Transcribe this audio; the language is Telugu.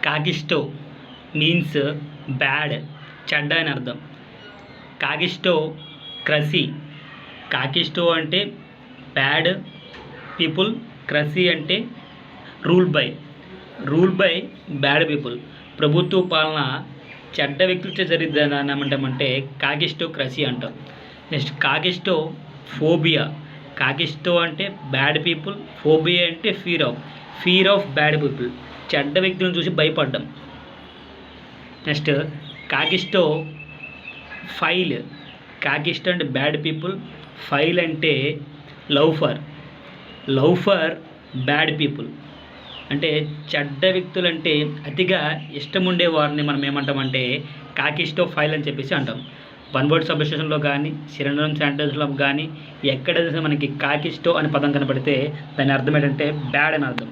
కాగిస్టో మీన్స్ బ్యాడ్, చెడ్డ అని అర్థం. కాగిస్టో క్రసీ, కాగిస్టో అంటే బ్యాడ్ పీపుల్, క్రసీ అంటే రూల్ బై బ్యాడ్ పీపుల్. ప్రభుత్వ పాలన చెడ్డ వ్యక్తులచే జరిగిద్దని ఏమంటామంటే కాగిస్టో క్రసీ అంటాం. నెక్స్ట్ కాగిస్టో ఫోబియా, కాగిస్టో అంటే బ్యాడ్ పీపుల్, ఫోబియా అంటే ఫీర్ ఆఫ్ బ్యాడ్ పీపుల్, చెడ్డ వ్యక్తులను చూసి భయపడ్డం. నెక్స్ట్ కాగిస్టో ఫైల్, కాగిస్టో అంటే బ్యాడ్ పీపుల్, ఫైల్ అంటే లవ్ ఫర్ బ్యాడ్ పీపుల్, అంటే చెడ్డ వ్యక్తులు అంటే అతిగా ఇష్టం ఉండే వారిని మనం ఏమంటామంటే కాగిస్టో ఫైల్ అని చెప్పేసి అంటాం. వన్ వర్డ్ సబ్స్టిట్యూషన్లో కానీ సినోనిమ్ సెంటెన్స్లో కానీ ఎక్కడైతే మనకి కాగిస్టో అనే పదం కనపడితే దాని అర్థం ఏంటంటే బ్యాడ్ అని అర్థం.